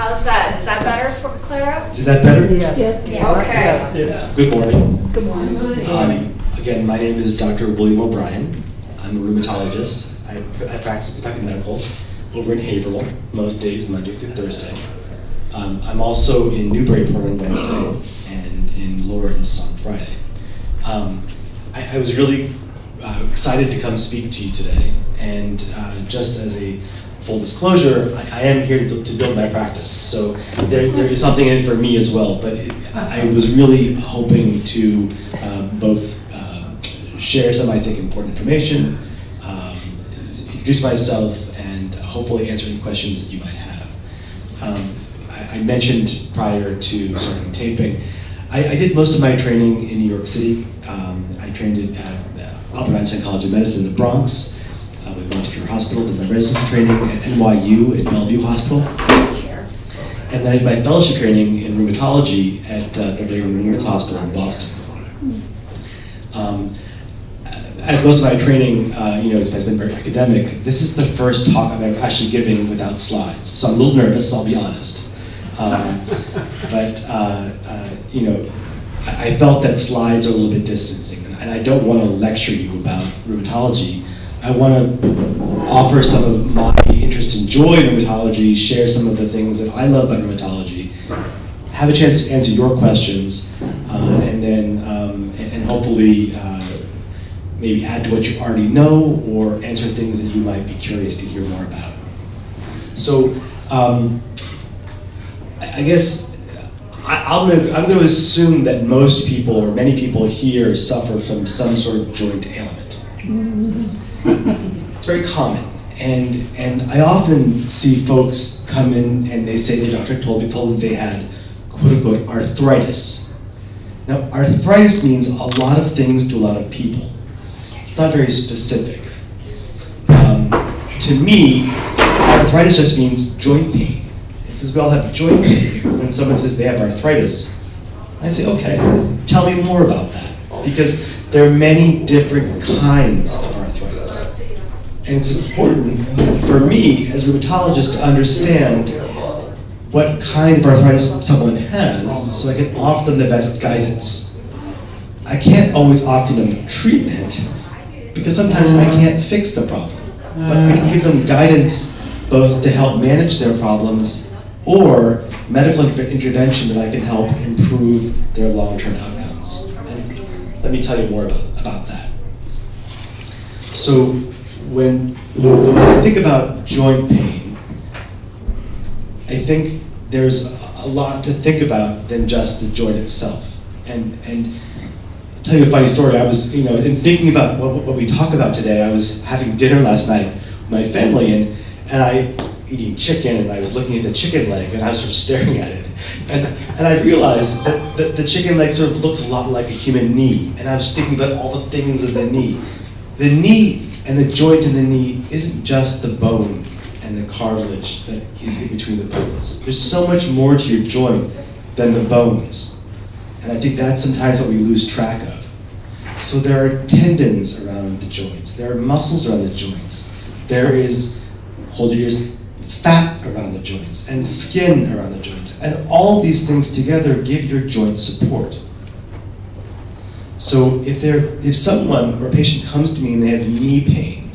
How's that? Is that better for Clara? Is that better? Yeah. Okay. Good morning. Good morning. Again, my name is Dr. Wm Obrien. I'm a rheumatologist. I practice Kentucky Medical over in Haverhill, most days, Monday through Thursday. I'm also in Newburyport on Wednesday and in Lawrence on Friday. I was really excited to come speak to you today, and just as a full disclosure, I am here to build my practice, so there is something in it for me as well, but I was really hoping to both share some, I think, important information, introduce myself, and hopefully answer any questions that you might have. I mentioned prior to starting taping, I did most of my training in New York City. I trained at Albert Einstein College of Medicine in the Bronx with Montefiore Hospital, did my residency training at NYU at Bellevue Hospital. And then I did my fellowship training in rheumatology at the Brigham and Women's Hospital in Boston. As most of my training, has been very academic, this is the first talk I'm actually giving without slides. So I'm a little nervous, I'll be honest. I felt that slides are a little bit distancing, and I don't want to lecture you about rheumatology. I want to offer some of my interest and joy in rheumatology, share some of the things that I love about rheumatology, have a chance to answer your questions, and then hopefully maybe add to what you already know or answer things that you might be curious to hear more about. So I guess I'm going to assume that most people or many people here suffer from some sort of joint ailment. It's very common, and I often see folks come in and they say the doctor told them they had quote unquote arthritis. Now arthritis means a lot of things to a lot of people. It's not very specific. To me, arthritis just means joint pain. It says we all have joint pain. When someone says they have arthritis, I say, okay, tell me more about that. Because there are many different kinds of arthritis. And it's important for me as a rheumatologist to understand what kind of arthritis someone has so I can offer them the best guidance. I can't always offer them treatment because sometimes I can't fix the problem. But I can give them guidance both to help manage their problems or medical intervention that I can help improve their long-term outcomes. And let me tell you more about that. So when I think about joint pain, I think there's a lot to think about than just the joint itself. And I'll tell you a funny story. I was, in thinking about what we talk about today, I was having dinner last night with my family, and I eating chicken, and I was looking at the chicken leg, and I was sort of staring at it. And I realized that the chicken leg sort of looks a lot like a human knee, and I was thinking about all the things of the knee. The knee and the joint in the knee isn't just the bone and the cartilage that is in between the bones. There's so much more to your joint than the bones. And I think that's sometimes what we lose track of. So there are tendons around the joints. There are muscles around the joints. There is, hold your ears, fat around the joints and skin around the joints. And all of these things together give your joint support. So if someone or a patient comes to me and they have knee pain,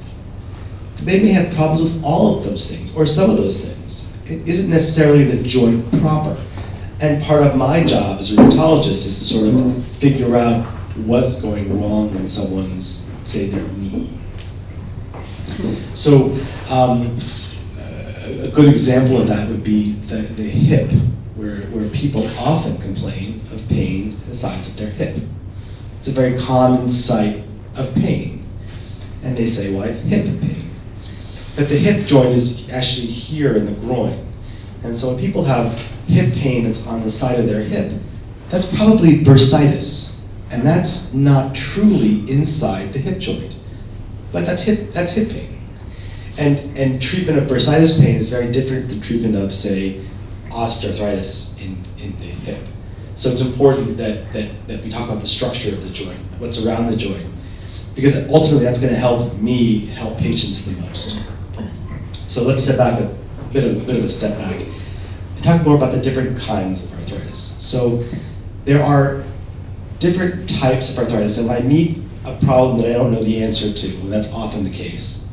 they may have problems with all of those things or some of those things. It isn't necessarily the joint proper. And part of my job as a rheumatologist is to sort of figure out what's going wrong when someone's, say, their knee. So a good example of that would be the hip, where people often complain of pain at the sides of their hip. It's a very common site of pain. And they say, well, I have hip pain. But the hip joint is actually here in the groin. And so when people have hip pain that's on the side of their hip, that's probably bursitis. And that's not truly inside the hip joint. But that's hip pain. And treatment of bursitis pain is very different than treatment of, say, osteoarthritis in the hip. So it's important that we talk about the structure of the joint, what's around the joint, because ultimately that's going to help me help patients the most. So let's step back a bit of a step back. and talk more about the different kinds of arthritis. So there are different types of arthritis, and when I meet a problem that I don't know the answer to, and that's often the case,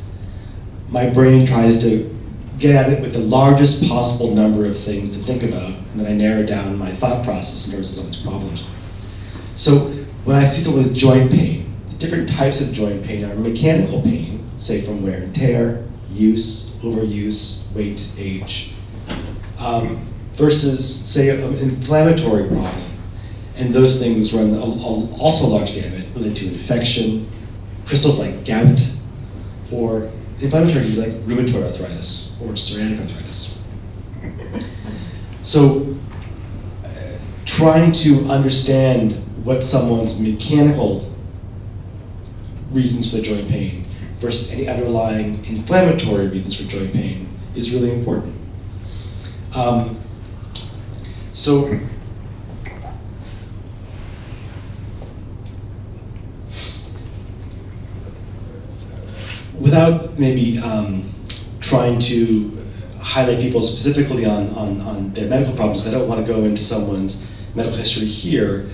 my brain tries to get at it with the largest possible number of things to think about, and then I narrow down my thought process in terms of someone's problems. So when I see someone with joint pain, the different types of joint pain are mechanical pain, say from wear and tear, use, overuse, weight, age, versus, say, an inflammatory problem. And those things run also a large gamut related to infection, crystals like gout, or inflammatory disease like rheumatoid arthritis or psoriatic arthritis. So trying to understand what someone's mechanical reasons for the joint pain versus any underlying inflammatory reasons for joint pain is really important. So without maybe trying to highlight people specifically on their medical problems, I don't want to go into someone's medical history here,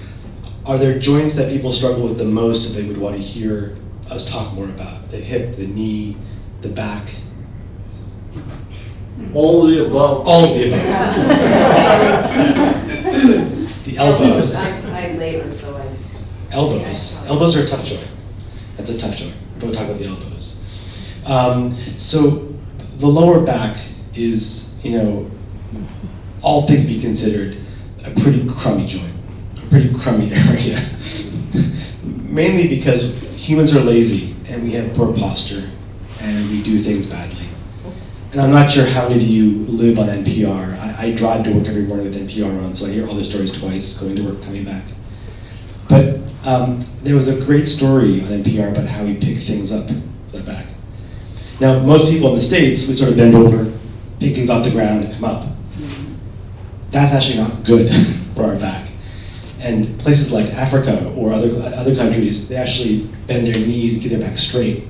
are there joints that people struggle with the most that they would want to hear us talk more about? The hip, the knee, the back? All of the above. All of the above. The elbows. I labor, so I. Elbows. Elbows are a tough joint. That's a tough joint. Don't talk about the elbows. So the lower back is, all things be considered, a pretty crummy joint, a pretty crummy area. Mainly because humans are lazy and we have poor posture and we do things badly. And I'm not sure how many of you live on NPR. I drive to work every morning with NPR on, so I hear all their stories twice, going to work, coming back. But there was a great story on NPR about how we pick things up with our back. Now, most people in the States, we sort of bend over, pick things off the ground and come up. That's actually not good for our back. And places like Africa or other countries, they actually bend their knees and keep their back straight.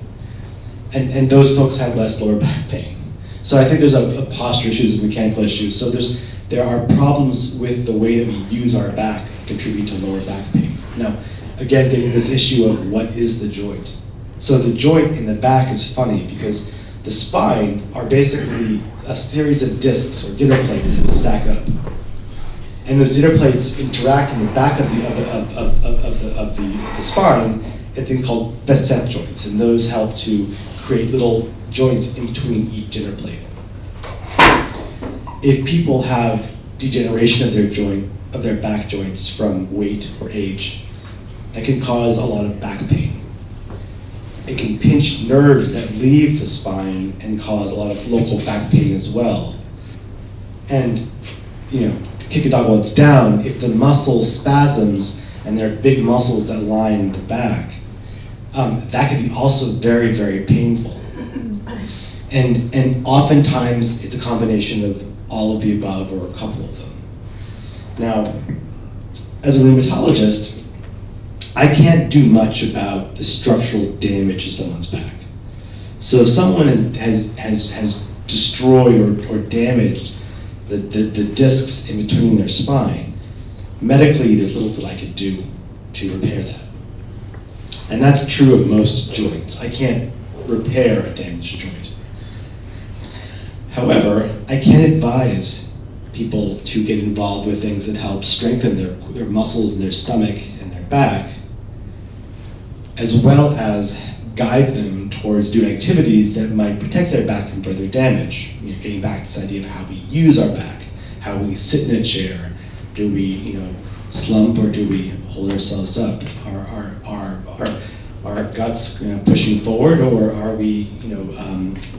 And those folks have less lower back pain. So I think there's a posture issues and mechanical issues. So there are problems with the way that we use our back that contribute to lower back pain. Now, again, getting this issue of what is the joint. So the joint in the back is funny because the spine are basically a series of discs or dinner plates that stack up. And those dinner plates interact in the back of the spine at things called facet joints, and those help to create little joints in between each dinner plate. If people have degeneration of their back joints from weight or age, that can cause a lot of back pain. It can pinch nerves that leave the spine and cause a lot of local back pain as well. And, to kick a dog while it's down, if the muscle spasms and there are big muscles that line the back, that can be also very, very painful. And oftentimes it's a combination of all of the above or a couple of them. Now, as a rheumatologist, I can't do much about the structural damage to someone's back. So if someone has destroyed or damaged the discs in between their spine, medically there's little that I could do to repair that. And that's true of most joints. I can't repair a damaged joint. However, I can advise people to get involved with things that help strengthen their muscles in their stomach and their back, as well as guide them towards doing activities that might protect their back from further damage. Getting back to this idea of how we use our back, how we sit in a chair. Do we, slump or do we hold ourselves up? Are our guts pushing forward, or are we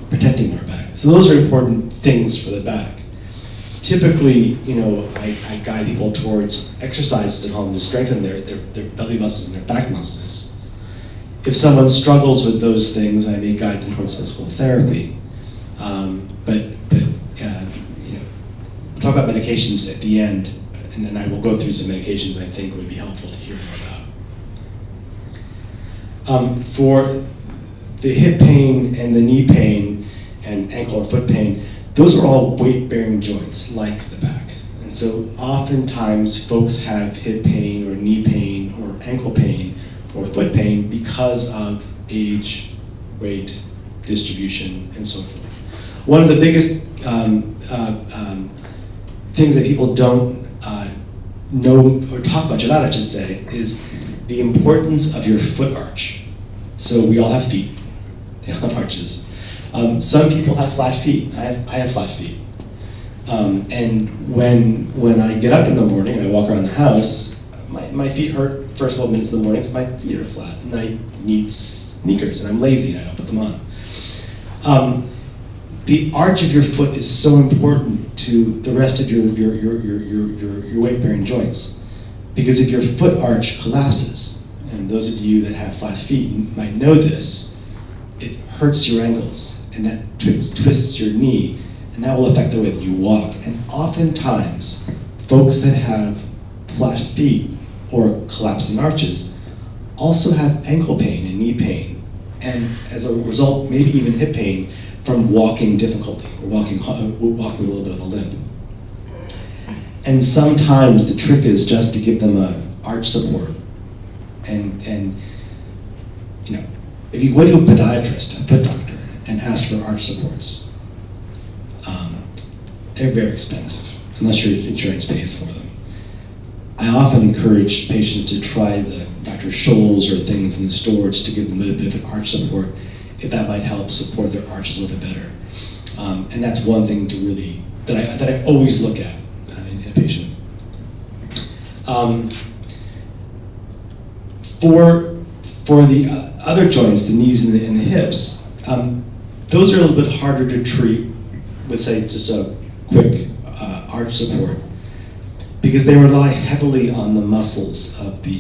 protecting our back? So those are important things for the back. Typically, I guide people towards exercises at home to strengthen their belly muscles and their back muscles. If someone struggles with those things, I may guide them towards physical therapy. We'll talk about medications at the end, and then I will go through some medications I think would be helpful to hear more about. For the hip pain and the knee pain and ankle or foot pain, those are all weight-bearing joints like the back. And so oftentimes folks have hip pain or knee pain or ankle pain or foot pain because of age, weight, distribution, and so forth. One of the biggest things that people don't know or talk much about, I should say, is the importance of your foot arch. So we all have feet. They all have arches. Some people have flat feet. I have flat feet. And when I get up in the morning and I walk around the house, my feet hurt first 12 minutes in the morning because my feet are flat. And I need sneakers, and I'm lazy, and I don't put them on. The arch of your foot is so important to the rest of your weight-bearing joints. Because if your foot arch collapses, and those of you that have flat feet might know this, it hurts your ankles, and that twists your knee, and that will affect the way that you walk. And oftentimes, folks that have flat feet or collapsing arches also have ankle pain and knee pain, and as a result, maybe even hip pain from walking difficulty or walking with a little bit of a limp. And sometimes the trick is just to give them an arch support. And you know, if you go to a podiatrist, a foot doctor, and ask for arch supports, they're very expensive, unless your insurance pays for them. I often encourage patients to try the Dr. Scholl's or things in the store just to give them a bit of arch support, if that might help support their arches a little bit better. And that's one thing to really, that I always look at in a patient. For the other joints, the knees and the hips, those are a little bit harder to treat with, say, just a quick arch support, because they rely heavily on the muscles of the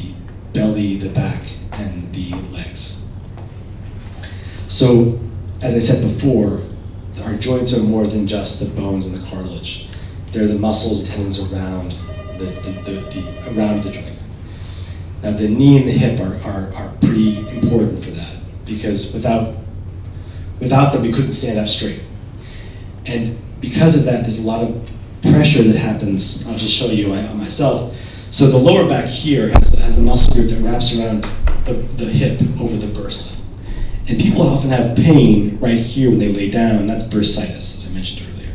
belly, the back, and the legs. So, as I said before, our joints are more than just the bones and the cartilage. They're the muscles and tendons around around the joint. Now, the knee and the hip are pretty important for that, because without them, we couldn't stand up straight. And because of that, there's a lot of pressure that happens. I'll just show you on myself. So the lower back here has a muscle group that wraps around the hip over the bursa. And people often have pain right here when they lay down. That's bursitis, as I mentioned earlier.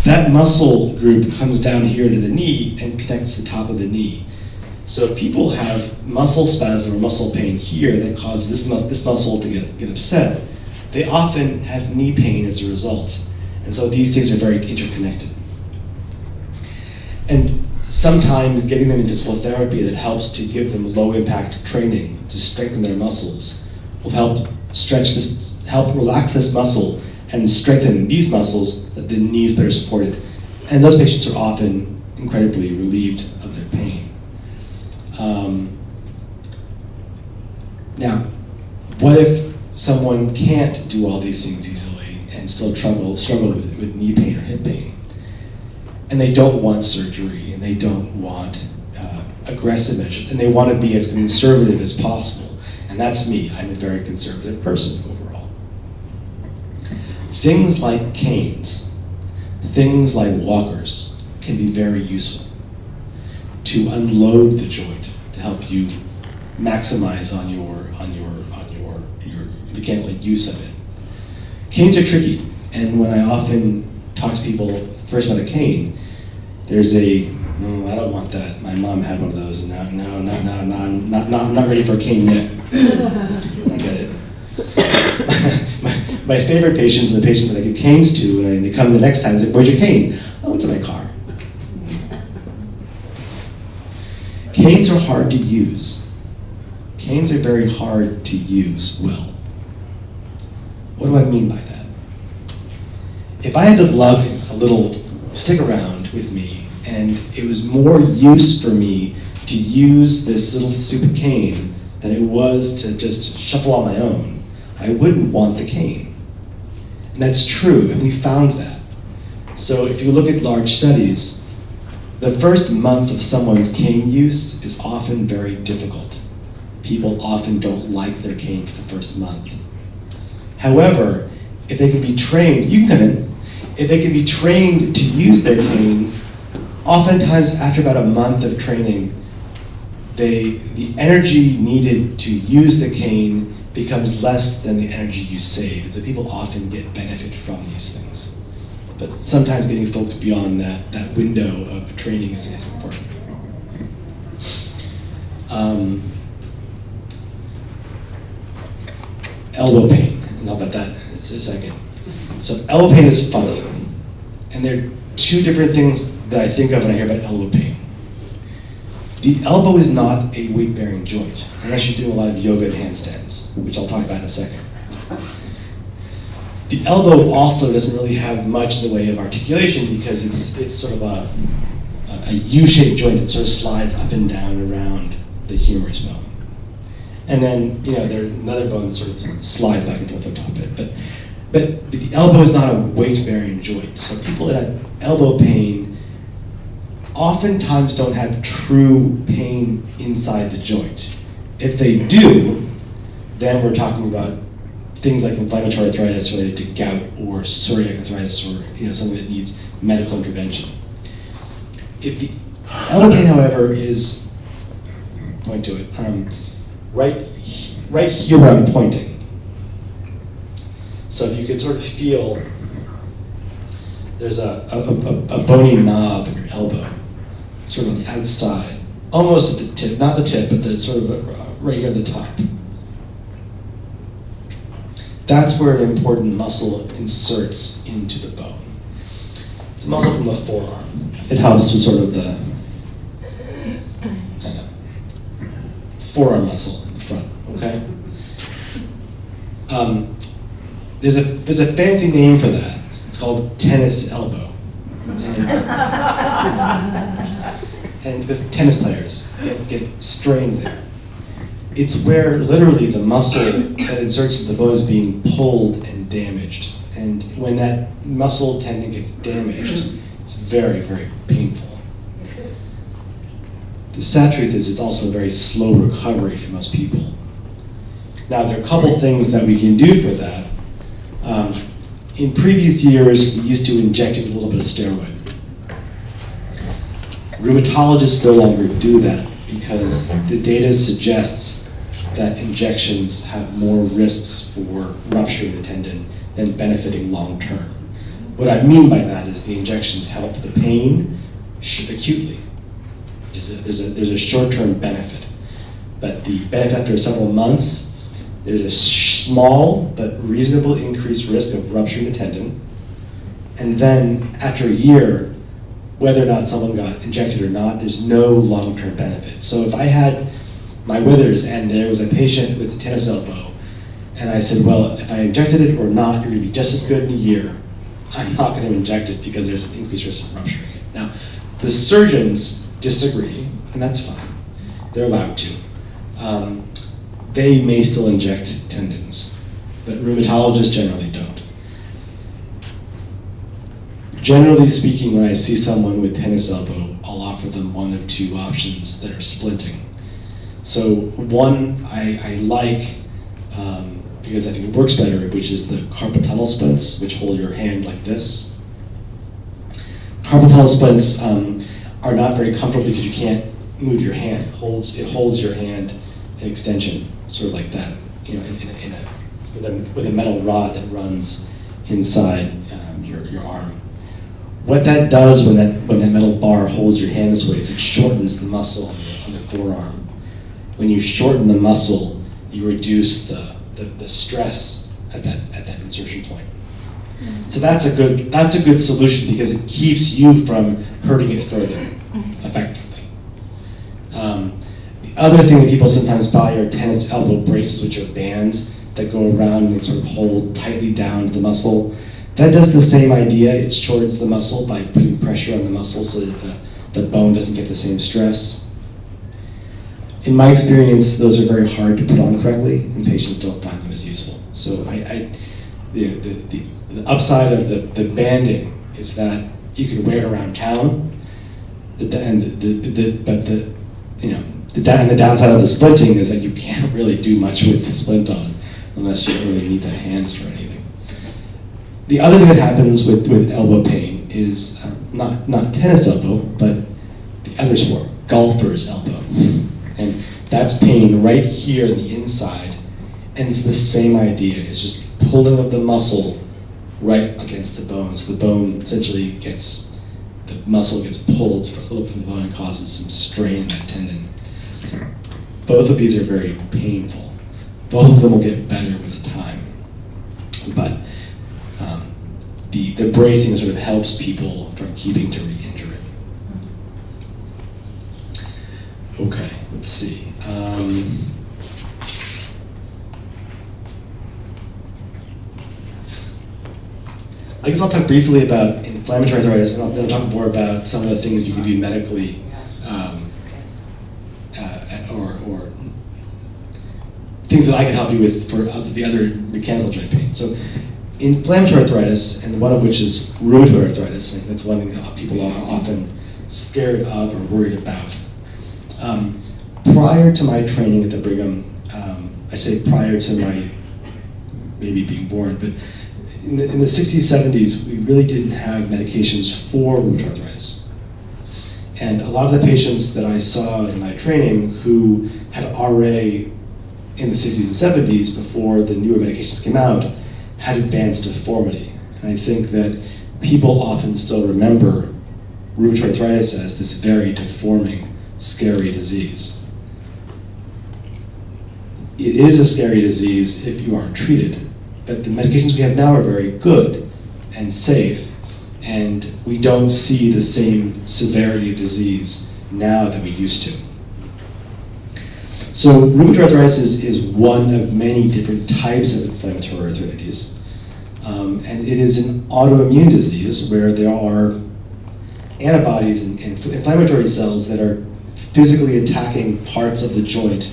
That muscle group comes down here to the knee and connects the top of the knee. So if people have muscle spasm or muscle pain here that causes this muscle to get upset, they often have knee pain as a result. And so these things are very interconnected. And sometimes getting them in physical therapy that helps to give them low impact training to strengthen their muscles will help relax this muscle and strengthen these muscles so that the knee is better supported. And those patients are often incredibly relieved of their pain. Now, what if someone can't do all these things easily and still struggle with knee pain or hip pain? And they don't want surgery, and they don't want aggressive measures, and they want to be as conservative as possible. And that's me. I'm a very conservative person overall. Things like canes, things like walkers can be very useful to unload the joint, to help you maximize on your mechanical use of it. Canes are tricky, and when I often talk to people first about a cane, there's I don't want that. My mom had one of those, and I'm not ready for a cane yet. I get it. my favorite patients are the patients that I give canes to, and they come the next time and say, "Where's your cane?" "Oh, it's in my car." Canes are hard to use. Canes are very hard to use well. What do I mean by that? If I had to lug a little stick around with me, and it was more use for me to use this little stupid cane than it was to just shuffle on my own, I wouldn't want the cane. And that's true, and we found that. So if you look at large studies, the first month of someone's cane use is often very difficult. People often don't like their cane for the first month. However, if they can be trained, you can come in, if they can be trained to use their cane, oftentimes after about a month of training, the energy needed to use the cane becomes less than the energy you save. So people often get benefit from these things. But sometimes getting folks beyond that window of training is important. Elbow pain, and I'll bet that in a second. So elbow pain is funny. And there are two different things that I think of when I hear about elbow pain. The elbow is not a weight-bearing joint, unless you're doing a lot of yoga and handstands, which I'll talk about in a second. The elbow also doesn't really have much in the way of articulation because it's sort of a U-shaped joint that sort of slides up and down around the humerus bone. And then, there's another bone that sort of slides back and forth on top of it. But the elbow is not a weight-bearing joint. So people that have elbow pain oftentimes don't have true pain inside the joint. If they do, then we're talking about things like inflammatory arthritis related to gout or psoriatic arthritis or something that needs medical intervention. If the elbow pain, however, is, point to it, right here where I'm pointing. So if you could sort of feel, there's a bony knob in your elbow, sort of on the outside, almost at the tip, not the tip, but the sort of right here at the top. That's where an important muscle inserts into the bone. It's a muscle from the forearm. It helps with sort of the forearm muscle in the front, okay? There's a fancy name for that. It's called tennis elbow. And because tennis players get strained there. It's where literally the muscle that inserts into the bone is being pulled and damaged. And when that muscle tendon gets damaged, it's very, very painful. The sad truth is it's also a very slow recovery for most people. Now, there are a couple things that we can do for that. In previous years, we used to inject it with a little bit of steroid. Rheumatologists no longer do that because the data suggests that injections have more risks for rupturing the tendon than benefiting long term. What I mean by that is the injections help the pain acutely. There's a short-term benefit, but the benefit after several months, there's a small but reasonable increased risk of rupturing the tendon, and then after a year, whether or not someone got injected or not, there's no long-term benefit. So if I had my withers and there was a patient with a tennis elbow, and I said, well, if I injected it or not, you're going to be just as good in a year, I'm not going to inject it because there's an increased risk of rupturing it. Now, the surgeons disagree, and that's fine. They're allowed to. They may still inject tendons, but rheumatologists generally don't. Generally speaking, when I see someone with tennis elbow, I'll offer them one of two options that are splinting. So one I like, because I think it works better, which is the carpal tunnel splints, which hold your hand like this. Carpal tunnel splints are not very comfortable because you can't move your hand. It holds your hand in extension, sort of like that, with a metal rod that runs inside your arm. What that does when that metal bar holds your hand this way is it shortens the muscle on the forearm. When you shorten the muscle, you reduce the stress at that insertion point. So that's a good solution because it keeps you from hurting it further effectively. The other thing that people sometimes buy are tennis elbow braces, which are bands that go around and they sort of hold tightly down the muscle. That does the same idea. It shortens the muscle by putting pressure on the muscle so that the bone doesn't get the same stress. In my experience, those are very hard to put on correctly, and patients don't find them as useful. So the upside of the banding is that you can wear it around town, and the downside of the splinting is that you can't really do much with the splint on unless you really need that hand for anything. The other thing that happens with elbow pain is not tennis elbow, but the other sport, golfer's elbow. And that's pain right here in the inside, and it's the same idea. It's just pulling of the muscle right against the bone. So the bone essentially the muscle gets pulled a little from the bone and causes some strain in that tendon. Both of these are very painful. Both of them will get better with time. But the bracing sort of helps people from keeping to re-injure it. Okay, let's see. I guess I'll talk briefly about inflammatory arthritis, and then I'll talk more about some of the things you can do medically, or things that I can help you with for the other mechanical joint pain. So, inflammatory arthritis, and one of which is rheumatoid arthritis, and that's one thing that people are often scared of or worried about. Prior to my training at the Brigham, I say prior to my maybe being born, but in the 60s, 70s, we really didn't have medications for rheumatoid arthritis. And a lot of the patients that I saw in my training who had RA in the 60s and 70s before the newer medications came out had advanced deformity. And I think that people often still remember rheumatoid arthritis as this very deforming, scary disease. It is a scary disease if you aren't treated. But the medications we have now are very good and safe, and we don't see the same severity of disease now that we used to. So rheumatoid arthritis is one of many different types of inflammatory arthritis, and it is an autoimmune disease where there are antibodies and inflammatory cells that are physically attacking parts of the joint,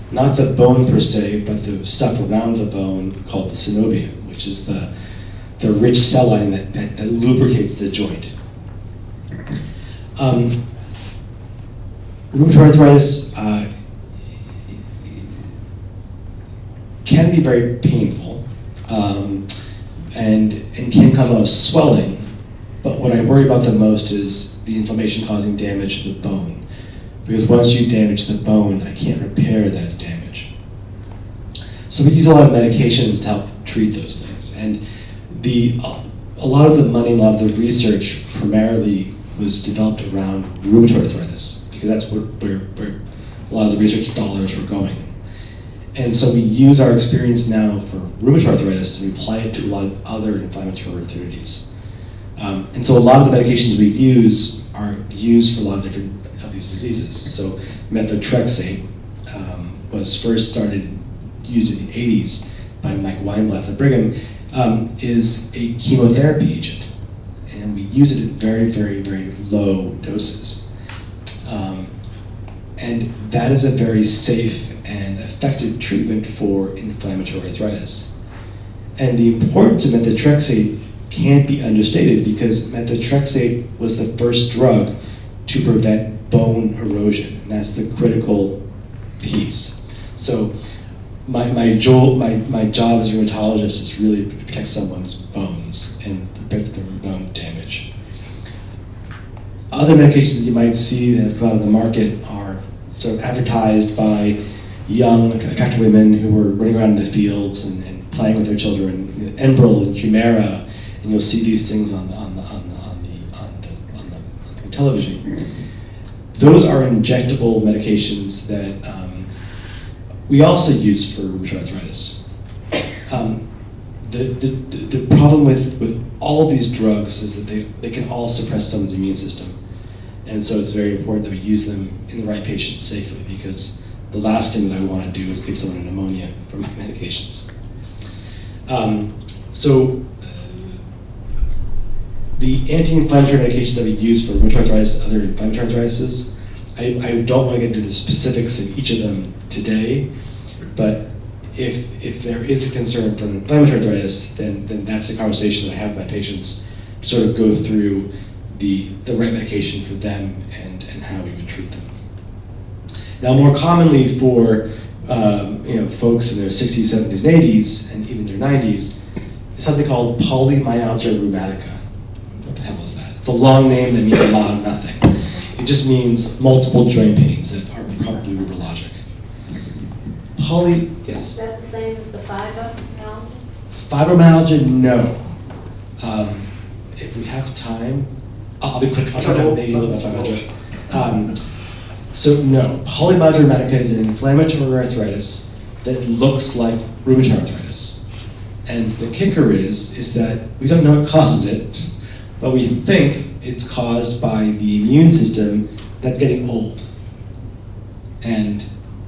not the bone per se, but the stuff around the bone called the synovium, which is the rich cell lining that lubricates the joint. Rheumatoid arthritis can be very painful and can cause a lot of swelling, but what I worry about the most is the inflammation causing damage to the bone. Because once you damage the bone, I can't repair that damage. So we use a lot of medications to help treat those things. And a lot of the money, a lot of the research primarily was developed around rheumatoid arthritis, because that's where a lot of the research dollars were going. And so we use our experience now for rheumatoid arthritis and apply it to a lot of other inflammatory arthritis. And so a lot of the medications we use are used for a lot of different of these diseases. So methotrexate was first started used in the 80s by Mike Weinblatt at the Brigham, is a chemotherapy agent. And we use it at very, very, very low doses. And that is a very safe and effective treatment for inflammatory arthritis. And the importance of methotrexate can't be understated, because methotrexate was the first drug to prevent bone erosion, and that's the critical piece. So my job as a rheumatologist is really to protect someone's bones and prevent their bone damage. Other medications that you might see that have come out of the market are sort of advertised by young, attractive women who are running around in the fields and playing with their children, Enbrel and Humira, and you'll see these things on television. Those are injectable medications that we also use for rheumatoid arthritis. The problem with all of these drugs is that they can all suppress someone's immune system. And so it's very important that we use them in the right patient safely, because the last thing that I want to do is give someone pneumonia from my medications. The anti-inflammatory medications that we use for rheumatoid arthritis and other inflammatory arthritis, I don't want to get into the specifics of each of them today, but if there is a concern for inflammatory arthritis, then that's a conversation that I have with my patients to sort of go through the right medication for them and how we would treat them. Now, more commonly for folks in their 60s, 70s, and 80s, and even their 90s, is something called polymyalgia rheumatica. What the hell is that? It's a long name that means a lot of nothing. It just means multiple joint pains that are probably rheumatologic. Yes? Is that the same as the fibromyalgia? Fibromyalgia, no. If we have time, I'll be quick. I'll try to maybe a little bit about fibromyalgia. So no, polymyalgia rheumatica is an inflammatory arthritis that looks like rheumatoid arthritis. And the kicker is that we don't know what causes it, but we think it's caused by the immune system that's getting old and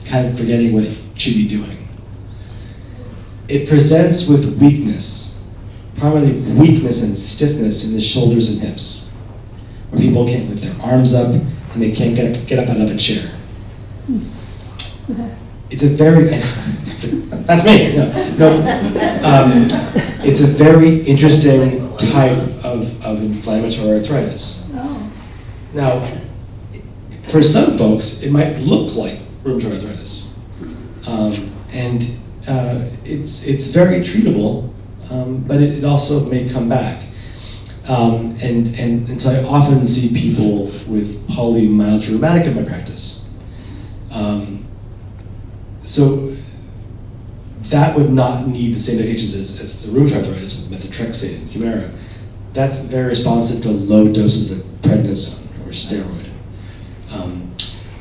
kind of forgetting what it should be doing. It presents with weakness, primarily weakness and stiffness in the shoulders and hips, where people can't lift their arms up and they can't get up out of a chair. It's a very, that's me, it's a very interesting type of inflammatory arthritis. Oh. Now, for some folks, it might look like rheumatoid arthritis. It's very treatable, but it also may come back. And so I often see people with polymyalgia rheumatica in my practice. So that would not need the same medications as the rheumatoid arthritis with methotrexate and Humira. That's very responsive to low doses of prednisone or steroid.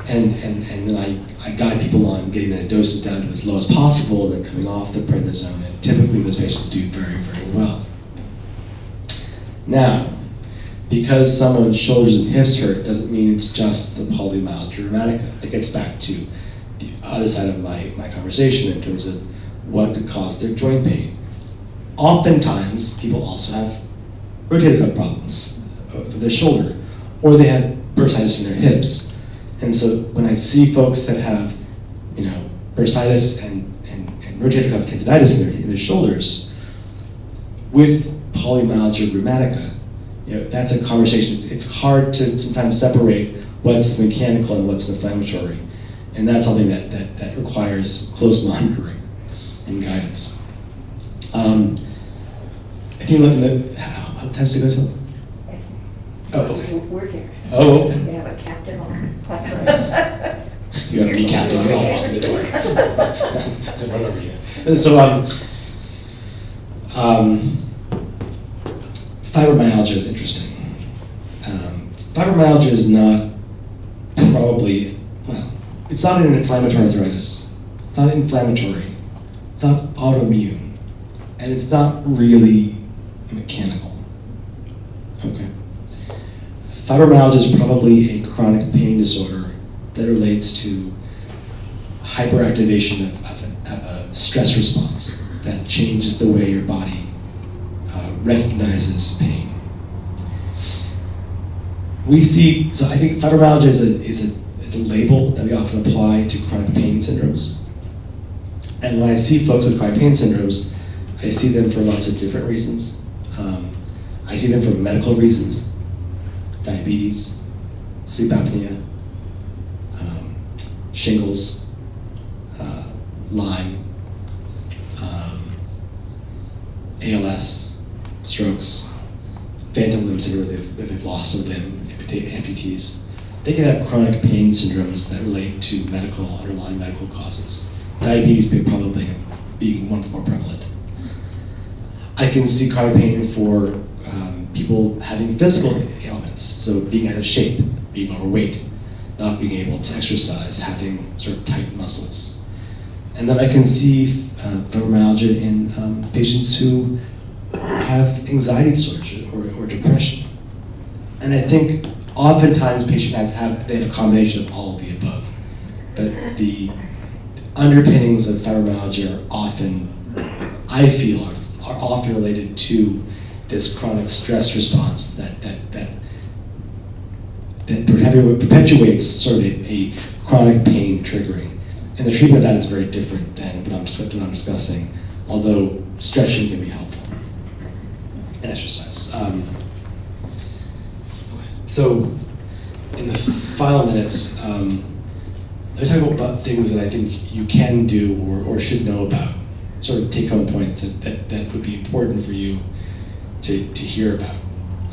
And then I guide people on getting their doses down to as low as possible, then coming off the prednisone, and typically those patients do very, very well. Now, because someone's shoulders and hips hurt doesn't mean it's just the polymyalgia rheumatica. It gets back to the other side of my conversation in terms of what could cause their joint pain. Oftentimes, people also have rotator cuff problems with their shoulder, or they have bursitis in their hips. And so when I see folks that have, bursitis and rotator cuff tendinitis in their shoulders with polymyalgia rheumatica, that's a conversation. It's hard to sometimes separate what's mechanical and what's inflammatory. And that's something that requires close monitoring and guidance. I think how time's it go till? Oh, okay. We're here. Oh, okay. We have a captain on. That's right. You got to be captain, you're all walking the door. Run over here. And so, fibromyalgia is interesting. Fibromyalgia is not it's not an inflammatory arthritis. It's not inflammatory. It's not autoimmune. And it's not really mechanical. Okay. Fibromyalgia is probably a chronic pain disorder that relates to hyperactivation of a stress response that changes the way your body recognizes pain. So I think fibromyalgia is a label that we often apply to chronic pain syndromes. And when I see folks with chronic pain syndromes, I see them for lots of different reasons. I see them for medical reasons: diabetes, sleep apnea, shingles, Lyme, ALS, strokes, phantom limb syndrome if they've lost a limb, amputees. They can have chronic pain syndromes that relate to underlying medical causes. Diabetes probably being one of the more prevalent. I can see chronic pain for people having physical ailments, so being out of shape, being overweight, not being able to exercise, having sort of tight muscles. And then I can see fibromyalgia in patients who have anxiety disorders or depression. And I think oftentimes patients have a combination of all of the above. But the underpinnings of fibromyalgia are often, I feel, are often related to this chronic stress response that perpetuates sort of a chronic pain triggering. And the treatment of that is very different than what I'm discussing, although stretching can be helpful, and exercise. So in the final minutes, let me talk about things that I think you can do or should know about, sort of take-home points that would be important for you to hear about.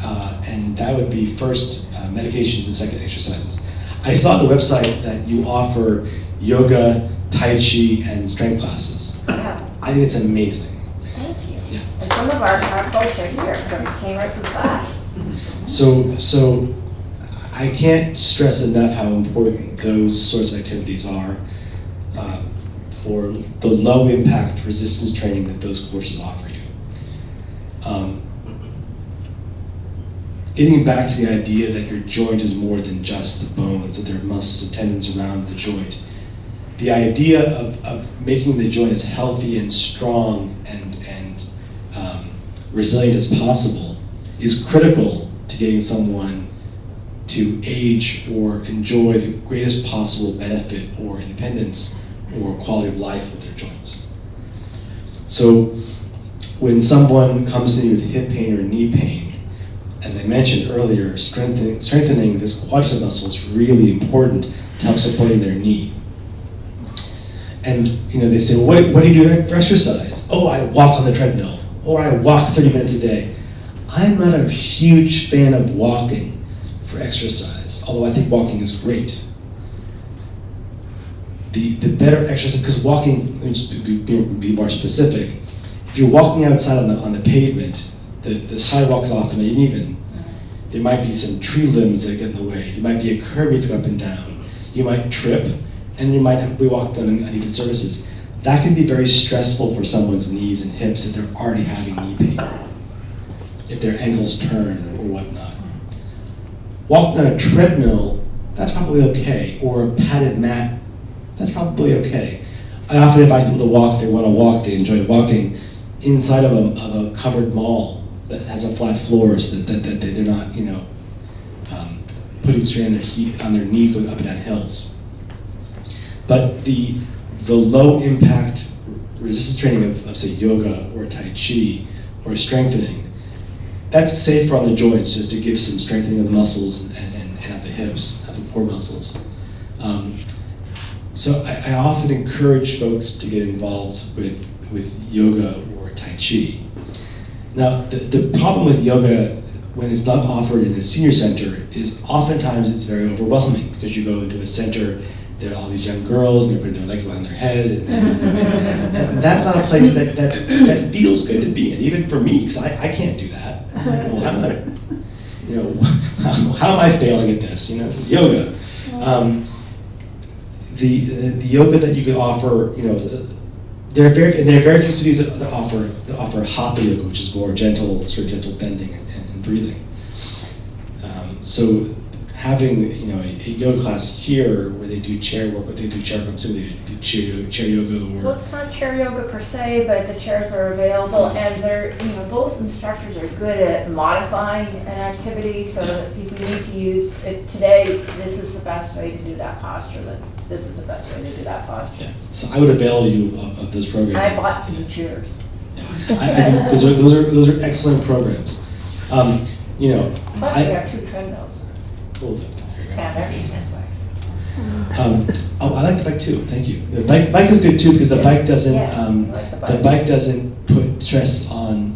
and that would be first medications and second exercises. I saw on the website that you offer yoga, Tai Chi, and strength classes. Yeah. I think it's amazing. Thank you. Yeah. And some of our folks are here, because they came right from class. So I can't stress enough how important those sorts of activities are for the low impact resistance training that those courses offer you. Getting back to the idea that your joint is more than just the bones, that there are muscles and tendons around the joint. The idea of making the joint as healthy and strong and resilient as possible is critical to getting someone to age or enjoy the greatest possible benefit or independence or quality of life with their joints. So when someone comes to me with hip pain or knee pain, as I mentioned earlier, strengthening this quadricep muscle is really important to help supporting their knee. And they say, well, what do you do for exercise? Oh, I walk on the treadmill, or I walk 30 minutes a day. I'm not a huge fan of walking for exercise, although I think walking is great. The better exercise, because walking, let me just be more specific. If you're walking outside on the pavement, the sidewalk is often uneven. There might be some tree limbs that get in the way. It might be a curb you have to go up and down. You might trip, and you might be walking on uneven surfaces. That can be very stressful for someone's knees and hips if they're already having knee pain, if their ankles turn or whatnot. Walking on a treadmill, that's probably okay, or a padded mat, that's probably okay. I often invite people to walk if they want to walk, they enjoy walking, inside of a covered mall that has a flat floor so that they're not, putting strain on their knees going up and down hills. But the low impact resistance training of say yoga or Tai Chi or strengthening, that's safer on the joints just to give some strengthening of the muscles and at the hips, at the core muscles. So I often encourage folks to get involved with yoga or Tai Chi. Now, the problem with yoga when it's not offered in a senior center is oftentimes it's very overwhelming because you go into a center, there are all these young girls and they're putting their legs behind their head and that's not a place that feels good to be in, even for me, because I can't do that. I'm like, well, I'm not, how am I failing at this? This is yoga. The yoga that you could offer, there are very few studios that offer hatha yoga, which is more gentle bending and breathing. So having a yoga class here where they do chair work, they do chair yoga or Well, it's not chair yoga per se, but the chairs are available, and they're both instructors are good at modifying an activity so that if you need to use it today, this is the best way to do that posture. Then this is the best way to do that posture. yeah. So I would avail you of those programs. I bought new chairs. Yeah. Those are excellent programs. Plus, we have 2 treadmills. Cool. And everything. I like the bike too. Thank you. The bike is good too because the bike doesn't the bike doesn't put stress on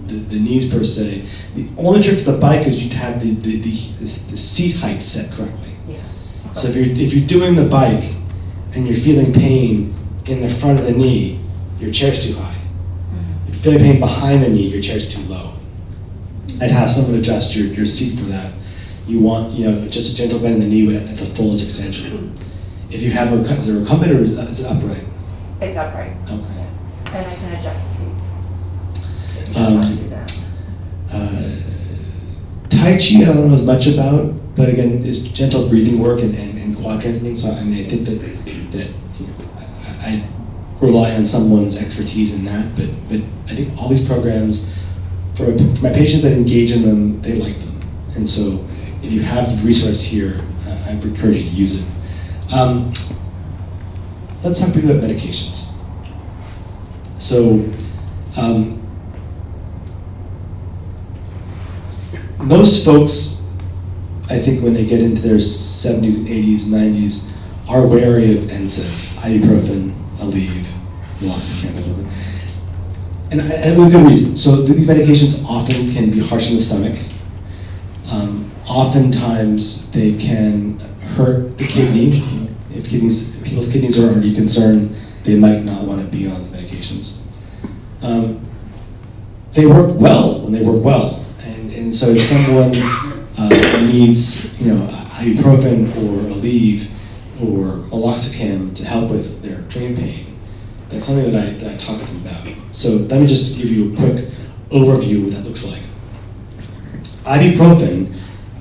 the knees per se. The only trick for the bike is you have the seat height set correctly. Yeah. So if you're doing the bike and you're feeling pain in the front of the knee, your chair's too high. If you're feeling pain behind the knee, your chair's too low. And have someone adjust your seat for that. You want just a gentle bend in the knee at the fullest extension. If you have is it recumbent or is it upright? It's upright. Okay. Yeah. And I can adjust the seats. If you Um, want to do that. Tai Chi I don't know as much about, but again, it's gentle breathing work and quad strengthening. So I think that I rely on someone's expertise in that. But I think all these programs, for my patients that engage in them, they like them, and so. If you have the resource here, I would encourage you to use it. Let's talk briefly about medications. So, most folks, I think when they get into their 70s, 80s, 90s, are wary of NSAIDs, ibuprofen, Aleve, Meloxicam, and with good reason. So these medications often can be harsh on the stomach. Oftentimes, they can hurt the kidney. If people's kidneys are already concerned, they might not want to be on these medications. They work well when they work well, and so if someone needs, ibuprofen or Aleve or meloxicam to help with their joint pain, that's something that I talk to them about. So let me just give you a quick overview of what that looks like. Ibuprofen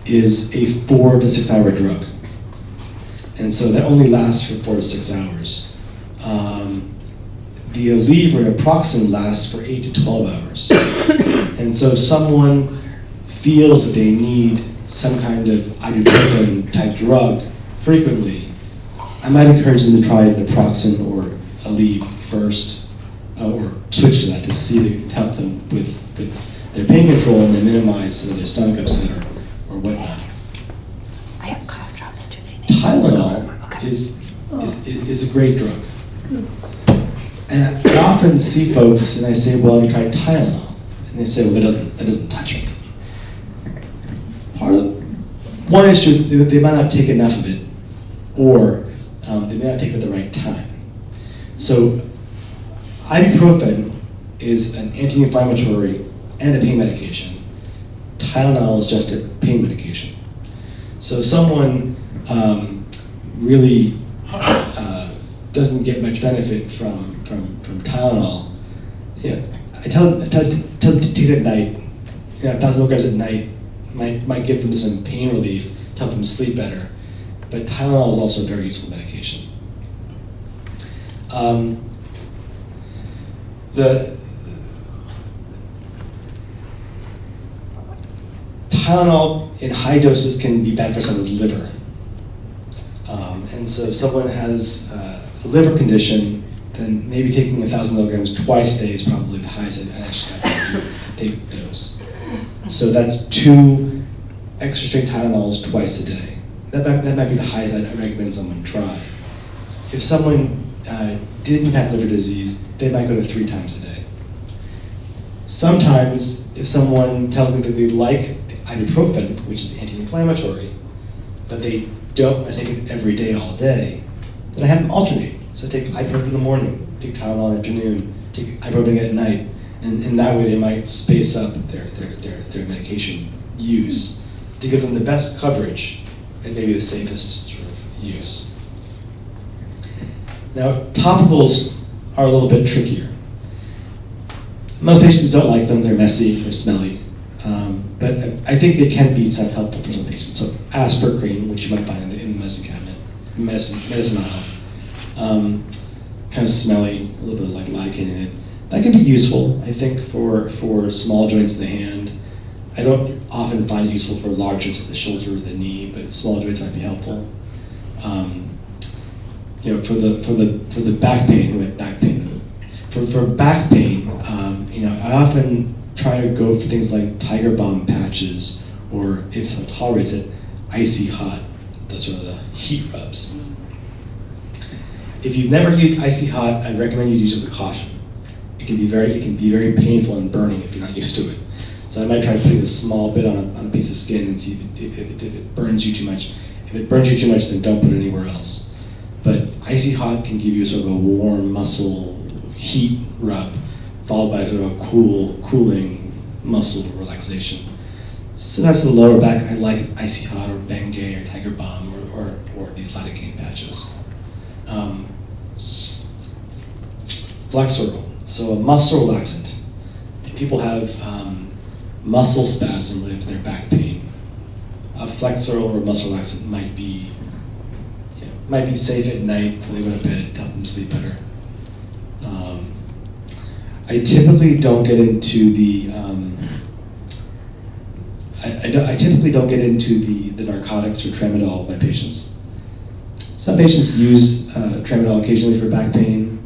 is a 4 to 6 hour drug. And so that only lasts for 4 to 6 hours. The Aleve or naproxen lasts for 8 to 12 hours. And so if someone feels that they need some kind of ibuprofen type drug frequently, I might encourage them to try naproxen or Aleve first, or switch to that to see if it can help them with their pain control and then minimize some of their stomach upset or whatnot. I have cough drops too if you need. Tylenol Okay. is a great drug. And I often see folks and I say, well, have you tried Tylenol? And they say, well, that doesn't touch me. One issue is that they might not take enough of it, or they may not take it at the right time. So ibuprofen is an anti-inflammatory and a pain medication. Tylenol is just a pain medication. So if someone really doesn't get much benefit from Tylenol, I tell them to take it at night. 1,000 milligrams at night might give them some pain relief, to help them sleep better. But Tylenol is also a very useful medication. The Tylenol in high doses can be bad for someone's liver. And so if someone has a liver condition, then maybe taking 1,000 milligrams twice a day is probably the highest I actually have to take the dose. So that's 2 extra strength Tylenols twice a day. That might be the highest I'd recommend someone try. If someone didn't have liver disease, they might go to 3 times a day. Sometimes, if someone tells me that they like ibuprofen, which is anti-inflammatory, but they don't want to take it every day, all day, then I have them alternate. So I take ibuprofen in the morning, take Tylenol in the afternoon, take ibuprofen at night, and that way they might space up their medication use to give them the best coverage and maybe the safest sort of use. Now, topicals are a little bit trickier. Most patients don't like them, they're messy, they're smelly, but I think they can be some helpful for some patients. So Asper cream, which you might find in the medicine cabinet, medicine aisle, kind of smelly, a little bit of like lidocaine in it. That can be useful, I think, for small joints in the hand. I don't often find it useful for large joints like the shoulder or the knee, but small joints might be helpful. For the back pain, like back pain. For back pain, I often try to go for things like Tiger Balm patches, or if someone tolerates it, Icy Hot. Those are the heat rubs. If you've never used Icy Hot, I'd recommend you use it with caution. It can be very painful and burning if you're not used to it. So I might try putting a small bit on a piece of skin and see if it burns you too much. If it burns you too much, then don't put it anywhere else. But Icy Hot can give you sort of a warm muscle heat rub, followed by sort of a cooling muscle relaxation. Sometimes for the lower back, I like Icy Hot or Bengay or Tiger Balm or these lidocaine patches. Flexeril, so a muscle relaxant. People have muscle spasm related to their back pain. A Flexeril or muscle relaxant might be safe at night before they go to bed to help them sleep better. I typically don't get into the the narcotics or tramadol with my patients. Some patients use tramadol occasionally for back pain.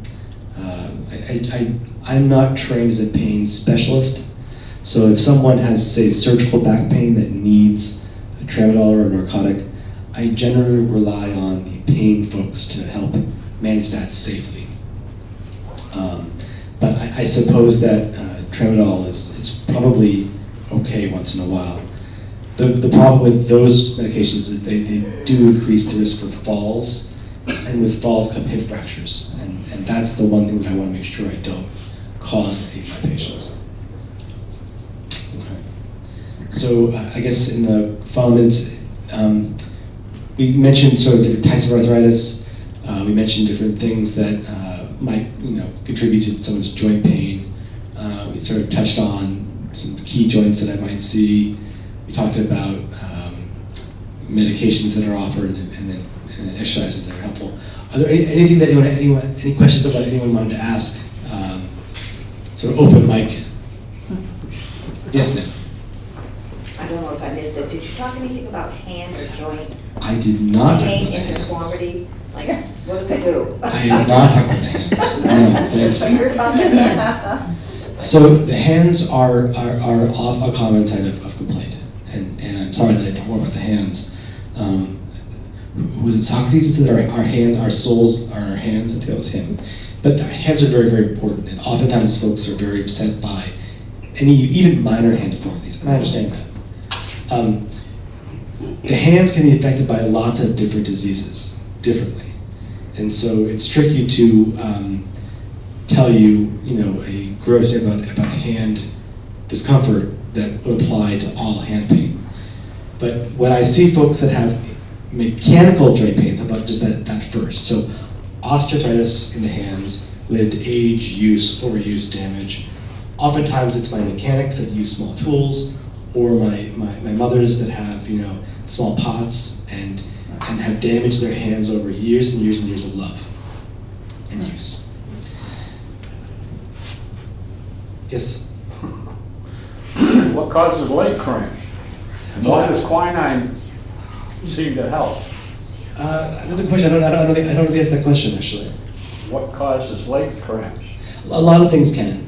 I'm not trained as a pain specialist, so if someone has, say, surgical back pain that needs a tramadol or a narcotic, I generally rely on the pain folks to help manage that safely. But I suppose that tramadol is probably okay once in a while. The problem with those medications is they do increase the risk for falls, and with falls come hip fractures. And that's the one thing that I want to make sure I don't cause with my patients. Okay. So I guess in the following minutes, we mentioned sort of different types of arthritis. We mentioned different things that might contribute to someone's joint pain. We sort of touched on some key joints that I might see. We talked about medications that are offered and then exercises that are helpful. Are there anything that any questions about anyone wanted to ask? Sort of open mic. Yes, ma'am. I don't know if I missed it. Did you talk anything about hand or joint I did not talk pain about the hands. uniformity? Like, what do they do? I did not talk about the hands. No, thank you. Fingers on the hand. So the hands are a common type of complaint, and I'm sorry that I don't know more about the hands. Was it Socrates that said our hands, our souls are our hands? I think that was him. But the hands are very, very important, and oftentimes folks are very upset by any even minor hand deformities, and I understand that. The hands can be affected by lots of different diseases differently, and so it's tricky to tell you, a gross thing about hand discomfort that would apply to all hand pain. But when I see folks that have mechanical joint pain, how about just that first? So osteoarthritis in the hands related to age, use, overuse, damage. Oftentimes it's my mechanics that use small tools, or my mothers that have small pots and have damaged their hands over years and years and years of love and use. Yes? What causes leg cramps? Why does quinine seem to help? That's a question. I don't really answer that question actually. What causes leg cramps? A lot of things can.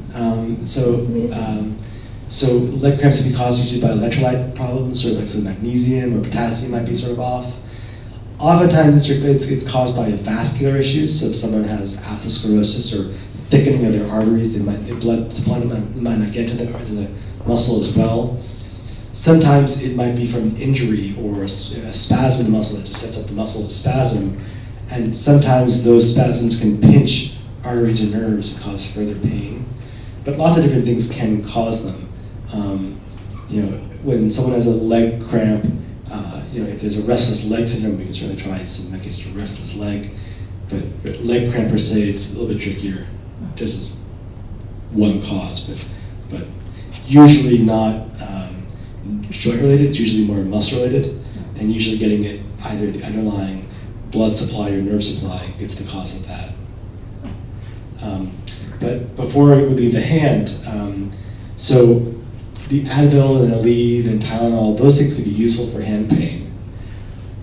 So leg cramps can be caused usually by electrolyte problems, sort of like some magnesium or potassium might be sort of off. Oftentimes it's caused by vascular issues. So if someone has atherosclerosis or thickening of their arteries, the blood supply might not get to the muscle as well. Sometimes it might be from injury or a spasm in the muscle that just sets up the muscle to spasm. And sometimes those spasms can pinch arteries or nerves and cause further pain. But lots of different things can cause them. When someone has a leg cramp, if there's a restless leg syndrome, we can certainly try some medications for restless leg. But leg cramp per se, it's a little bit trickier, just as one cause. But usually not joint related, it's usually more muscle related, and usually getting it either the underlying blood supply or nerve supply gets the cause of that. But before we leave the hand, so the Advil and Aleve and Tylenol, those things can be useful for hand pain.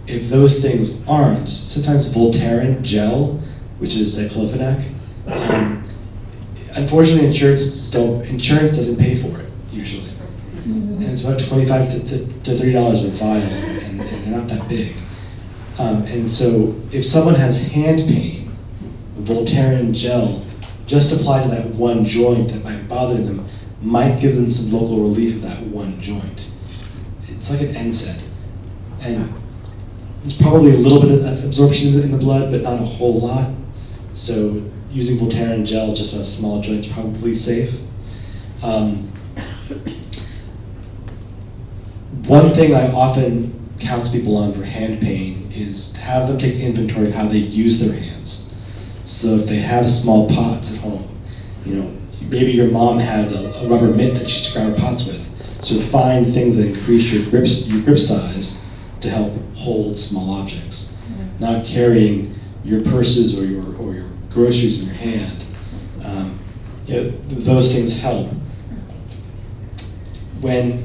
If those things aren't, sometimes Voltaren gel, which is diclofenac, unfortunately insurance doesn't pay for it usually. And it's about $25 to $30 a vial, and they're not that big. And so if someone has hand pain, Voltaren gel, just applied to that one joint that might be bothering them, might give them some local relief of that one joint. It's like an NSAID. And there's probably a little bit of absorption in the blood, but not a whole lot. So using Voltaren gel just on a small joint is probably safe. One thing I often counsel people on for hand pain is to have them take inventory of how they use their hands. So if they have small pots at home, maybe your mom had a rubber mitt that she used to grab her pots with. So find things that increase your grip size to help hold small objects. Not carrying your purses or your groceries in your hand. Those things help. When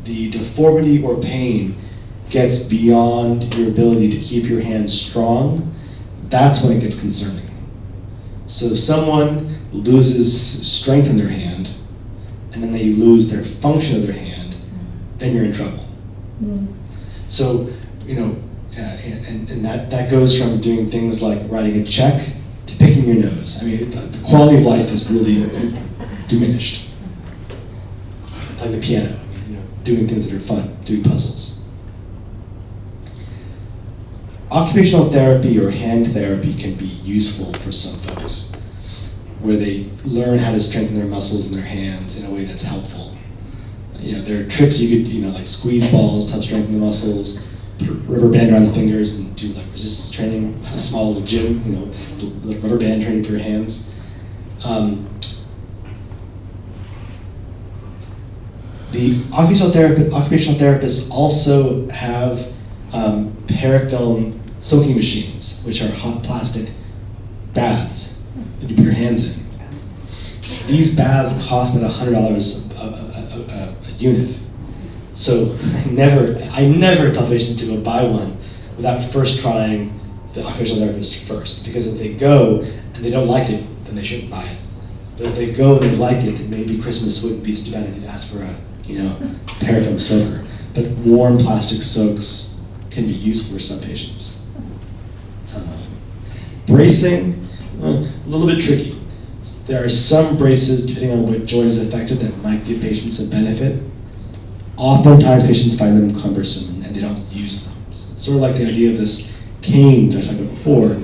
the deformity or pain gets beyond your ability to keep your hand strong, that's when it gets concerning. So if someone loses strength in their hand, and then they lose their function of their hand, then you're in trouble. So, and that goes from doing things like writing a check to picking your nose. I mean, the quality of life is really diminished. Playing the piano, doing things that are fun, doing puzzles. Occupational therapy or hand therapy can be useful for some folks, where they learn how to strengthen their muscles in their hands in a way that's helpful. There are tricks you could, like squeeze balls to help strengthen the muscles, put a rubber band around the fingers and do like resistance training, a small little gym, little rubber band training for your hands. The occupational therapists also have parafilm soaking machines, which are hot plastic baths that you put your hands in. These baths cost about $100 a unit. So I never tell patients to go buy one without first trying the occupational therapist first. Because if they go and they don't like it, then they shouldn't buy it. But if they go and they like it, then maybe Christmas wouldn't be such a bad idea to ask for a parafilm soaker. But warm plastic soaks can be useful for some patients. Bracing, a little bit tricky. There are some braces, depending on what joint is affected, that might give patients a benefit. Oftentimes patients find them cumbersome and they don't use them. It's sort of like the idea of this cane that I talked about before.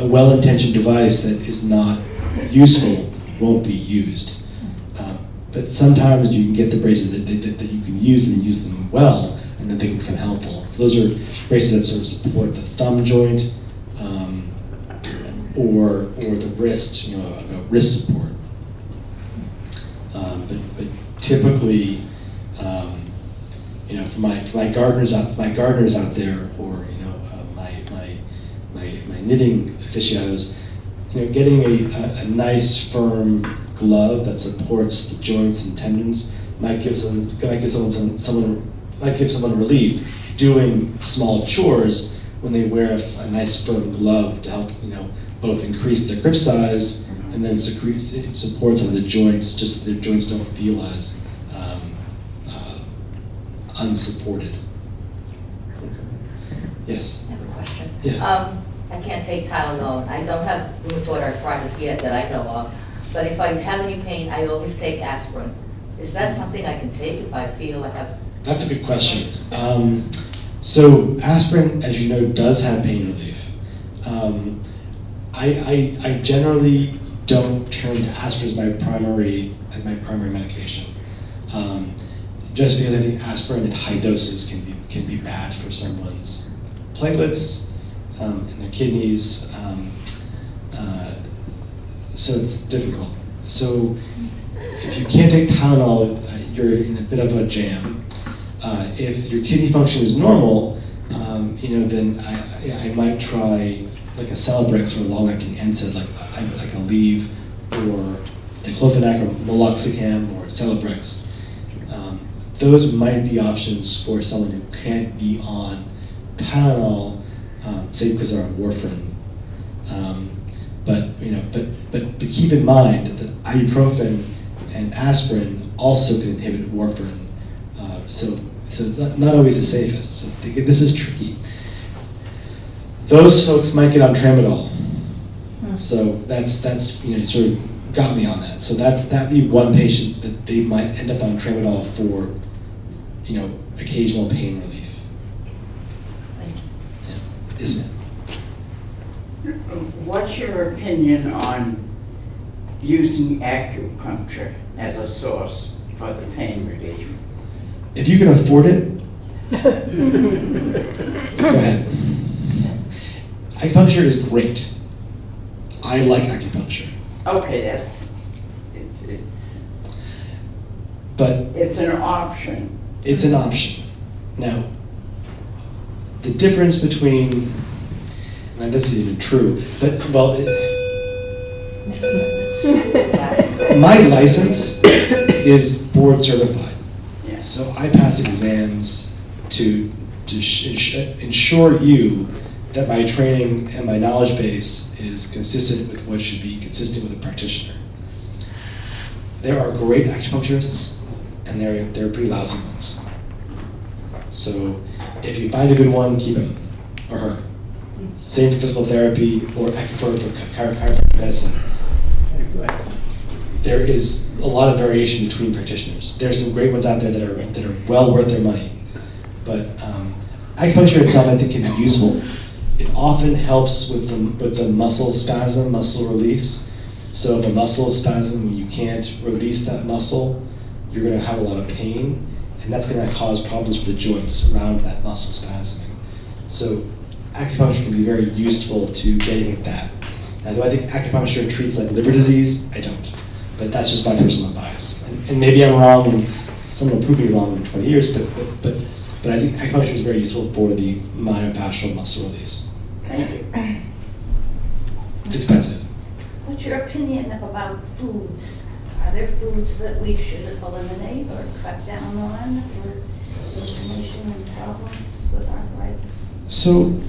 A well-intentioned device that is not useful won't be used. But sometimes you can get the braces that you can use and use them well, and that they can become helpful. So those are braces that sort of support the thumb joint, or the wrist, like a wrist support. But typically, for my gardeners out there, or my knitting aficionados, getting a nice firm glove that supports the joints and tendons might give someone relief doing small chores when they wear a nice firm glove to help both increase their grip size and then support some of the joints, just so the joints don't feel as unsupported. Yes. I have a question. Yes. I can't take Tylenol. I don't have rheumatoid arthritis yet that I know of, but if I have any pain, I always take aspirin. Is that something I can take if I feel I have? That's a good question. So aspirin, as you know, does have pain relief. I generally don't turn to aspirin as my primary medication, just because I think aspirin at high doses can be bad for someone's platelets and their kidneys. So it's difficult. So if you can't take Tylenol, you're in a bit of a jam. If your kidney function is normal, then I might try like a Celebrex or a long-acting NSAID, like Aleve or diclofenac or meloxicam or Celebrex. Those might be options for someone who can't be on Tylenol, say because they're on warfarin. But keep in mind that ibuprofen and aspirin also can inhibit warfarin. So it's not always the safest. So this is tricky. Those folks might get on tramadol. So that's sort of got me on that. So that'd be one patient that they might end up on tramadol for, occasional pain relief. Thank you. Yeah. Yes, ma'am. What's your opinion on using acupuncture as a source for the pain relief? If you can afford it, go ahead. Acupuncture is great. I like acupuncture. Okay, But it's an option. it's an option. Now, the difference between, and this is even true, but my license is board certified. Yeah. So I pass exams to ensure you that my training and my knowledge base is consistent with what should be consistent with a practitioner. There are great acupuncturists, and there are pretty lousy ones. So if you find a good one, keep him or her. Same for physical therapy or acupuncture for chiropractic medicine. there is a lot of variation between practitioners. There are some great ones out there that are well worth their money. But acupuncture itself, I think, can be useful. It often helps with the muscle spasm, muscle release. So if a muscle spasm, when you can't release that muscle, you're going to have a lot of pain, and that's going to cause problems for the joints around that muscle spasming. So acupuncture can be very useful to getting at that. Now, do I think acupuncture treats like liver disease? I don't. But that's just my personal bias. And maybe I'm wrong, and someone will prove me wrong in 20 years, but I think acupuncture is very useful for the myofascial muscle release. Thank you. It's expensive. What's your opinion about foods? Are there foods that we should eliminate or cut down on for inflammation and problems with arthritis? So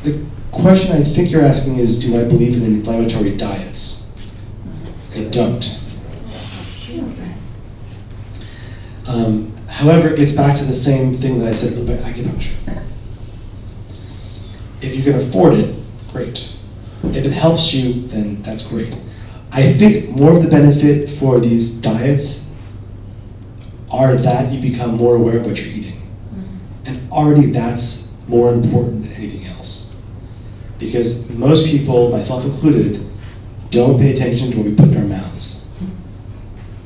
the question I think you're asking is, do I believe in inflammatory diets? I don't. However, it gets back to the same thing that I said about acupuncture. If you can afford it, great. If it helps you, then that's great. I think more of the benefit for these diets are that you become more aware of what you're eating. And already that's more important than anything else. Because most people, myself included, don't pay attention to what we put in our mouths.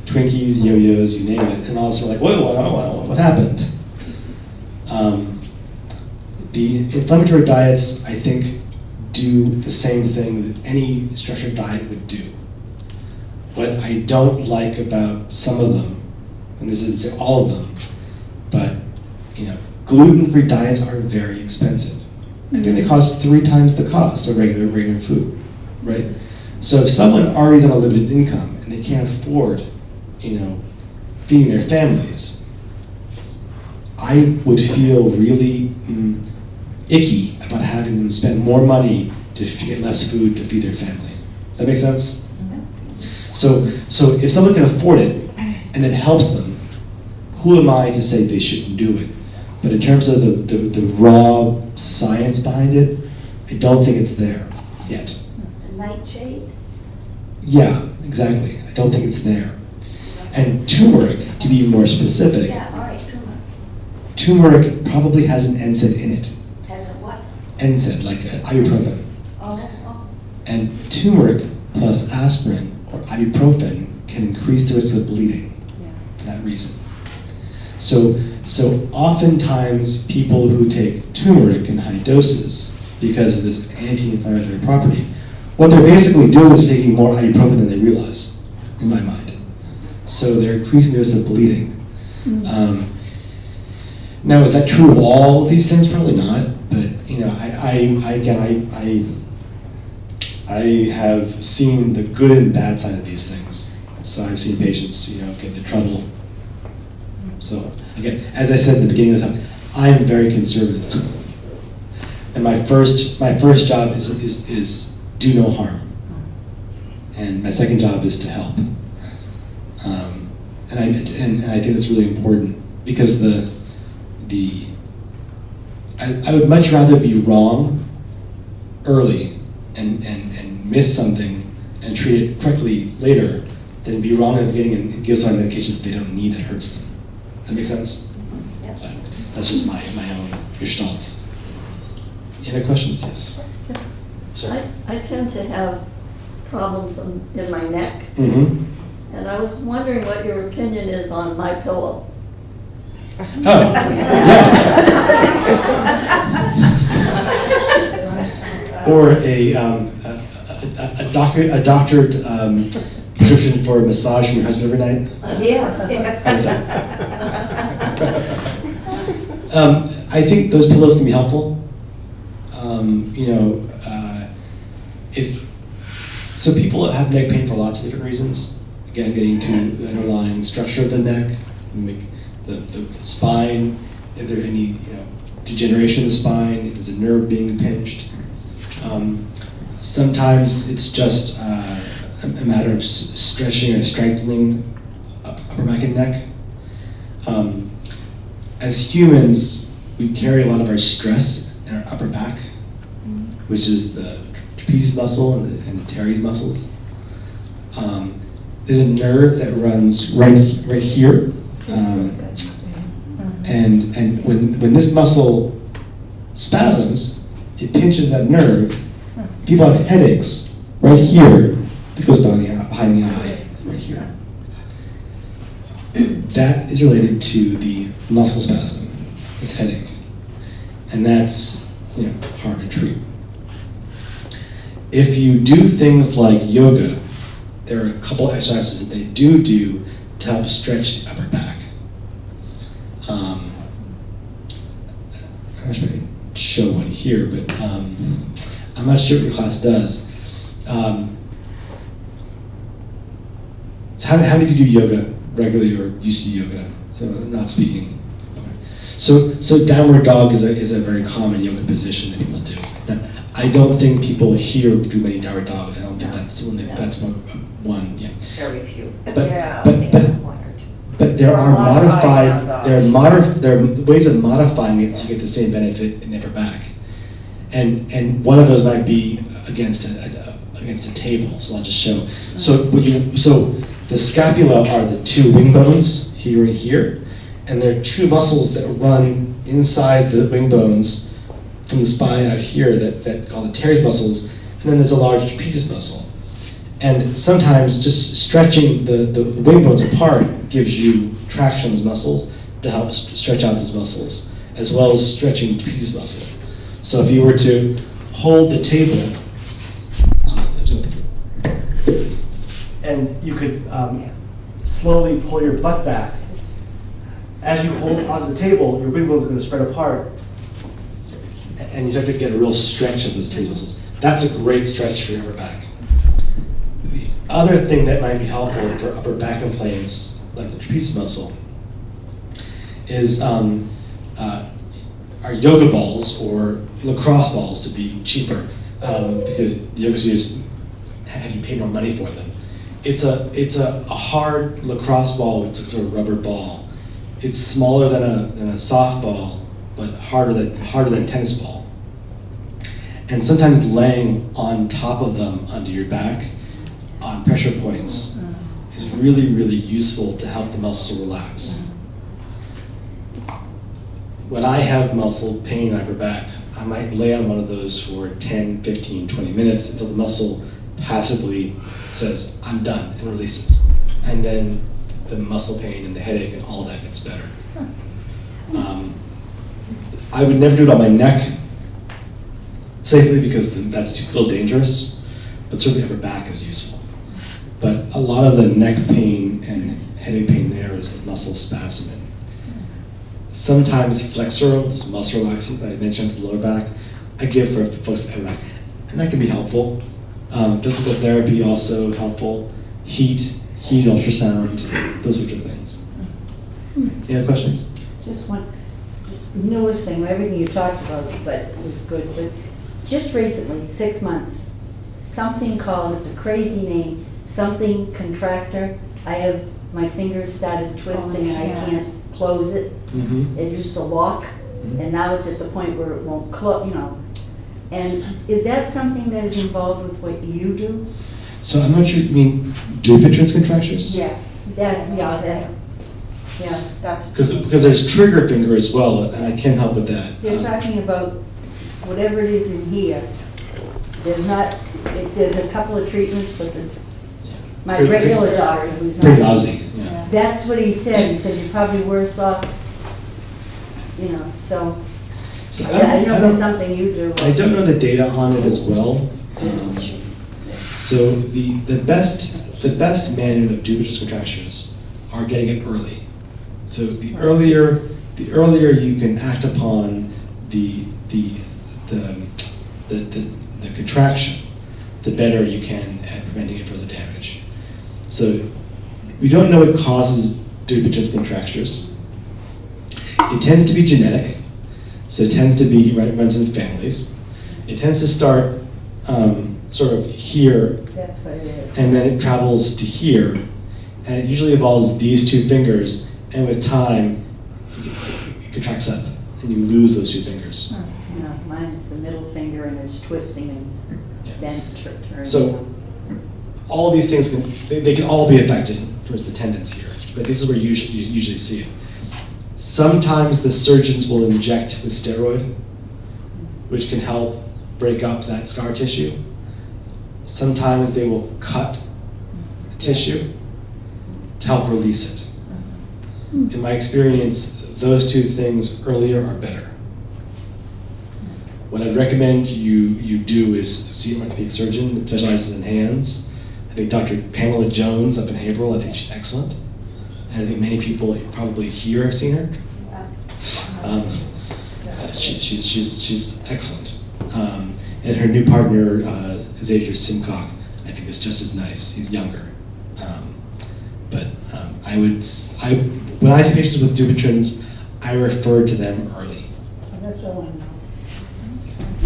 Twinkies, yo-yos, you name it, and all of a sudden like, whoa, what happened? The inflammatory diets, I think, do the same thing that any structured diet would do. What I don't like about some of them, and this isn't to say all of them, but gluten-free diets are very expensive. I think they cost 3 times the cost of regular food, right? So if someone already is on a limited income and they can't afford, feeding their families, I would feel really icky about having them spend more money to get less food to feed their family. Does that make sense? So if someone can afford it and it helps them, who am I to say they shouldn't do it? But in terms of the raw science behind it, I don't think it's there yet. The nightshade? Yeah, exactly. I don't think it's there. And turmeric, to be more specific, Yeah, all right, turmeric. turmeric probably has an NSAID in it. Has a what? NSAID, like ibuprofen. Oh. And turmeric plus aspirin or ibuprofen can increase the risk of bleeding for that reason. So oftentimes people who take turmeric in high doses because of this anti-inflammatory property, what they're basically doing is they're taking more ibuprofen than they realize, in my mind. So they're increasing the risk of bleeding. Now, is that true of all of these things? Probably not. But I have seen the good and bad side of these things. So I've seen patients, get into trouble. So again, as I said at the beginning of the talk, I'm very conservative, and my first job is do no harm, and my second job is to help. And I think that's really important because I would much rather be wrong early and miss something and treat it correctly later than be wrong at the beginning and give someone medication that they don't need that hurts them. That make sense? Yep. That's just my own gestalt. Any other questions? Yes. Sorry. I tend to have problems in my neck, Mm-hmm. and I was wondering what your opinion is on my pillow. Oh, yeah. Or a doctored prescription for a massage from your husband every night. Yes. I think those pillows can be helpful. So people have neck pain for lots of different reasons. Again, getting to the underlying structure of the neck, the spine, if there's any degeneration of the spine, if there's a nerve being pinched. Sometimes it's just a matter of stretching or strengthening upper back and neck. As humans, we carry a lot of our stress in our upper back, which is the trapezius muscle and the teres muscles. there's a nerve that runs right here. And when this muscle spasms, it pinches that nerve. People have headaches right here that goes behind the eye, right here. That is related to the muscle spasm, this headache. And that's hard to treat. If you do things like yoga, there are a couple of exercises that they do to help stretch the upper back. I'm not sure if I can show one here, but I'm not sure what your class does. So how many do you do yoga regularly or used to do yoga? So not speaking. Okay. So downward dog is a very common yoga position that people do. Now, I don't think people here do many downward dogs. I don't think that's one. Yeah. Very few. But there are ways of modifying it so you get the same benefit in the upper back, and one of those might be against a table. So I'll just show. So the scapula are the two wing bones here and here, and there are two muscles that run inside the wing bones from the spine out here that called the teres muscles, and then there's a large trapezius muscle. And sometimes just stretching the wing bones apart gives you traction on those muscles to help stretch out those muscles, as well as stretching the trapezius muscle. So if you were to hold the table, and you could slowly pull your butt back. As you hold onto the table, your wing bones are going to spread apart, and you start to get a real stretch of those teres muscles. That's a great stretch for your upper back. The other thing that might be helpful for upper back complaints, like the trapezius muscle, is are yoga balls or lacrosse balls, to be cheaper, because the yoga studios have you pay more money for them. It's a hard lacrosse ball. It's a sort of rubber ball. It's smaller than a softball, but harder than a tennis ball. And sometimes laying on top of them under your back on pressure points is really, really useful to help the muscle relax. When I have muscle pain in my upper back, I might lay on one of those for 10, 15, 20 minutes until the muscle passively says, I'm done, and releases. And then the muscle pain and the headache and all that gets better. I would never do it on my neck safely because that's a little dangerous, but certainly upper back is useful. But a lot of the neck pain and headache pain there is the muscle spasm. Sometimes Flexeril, this muscle relaxant that I mentioned for the lower back, I give for folks with the upper back, and that can be helpful. Physical therapy also helpful. Heat ultrasound, those sorts of things. Any other questions? Just one, newest thing, everything you talked about, but it was good, but just recently, 6 months, something called, it's a crazy name, something contractor. I have, my fingers started twisting and I can't close it. It used to lock, and now it's at the point where it won't close, And is that something that is involved with what you do? So I'm not sure, you mean Dupuytren's contractures? Yes. Yeah. That's. Because there's trigger finger as well, and I can help with that. They're talking about whatever it is in here. There's a couple of treatments, but my regular doctor, who's not. Pretty lousy, yeah. That's what he said. He said you're probably worse off, so. So I know that's something you do. I don't know the data on it as well. So the best management of Dupuytren's contractures are getting it early. So the earlier you can act upon the contraction, the better you can at preventing further damage. So we don't know what causes Dupuytren's contractures. It tends to be genetic. So it tends to be, runs in families. It tends to start sort of here. That's what it is. And then it travels to here. And it usually involves these two fingers. And with time, it contracts up. And you lose those two fingers. No, mine is the middle finger and it's twisting and then turning. So all of these things they can all be affected towards the tendons here, but this is where you usually see it. Sometimes the surgeons will inject with steroid, which can help break up that scar tissue. Sometimes they will cut the tissue to help release it. In my experience, those two things earlier are better. What I'd recommend you do is see an orthopedic surgeon that specializes in hands. I think Dr. Pamela Jones up in Haverhill, I think she's excellent. And I think many people probably here have seen her. She's excellent. And her new partner, Xavier Simcock, I think is just as nice. He's younger. When I see patients with Dupuytren's, I refer to them early. That's all I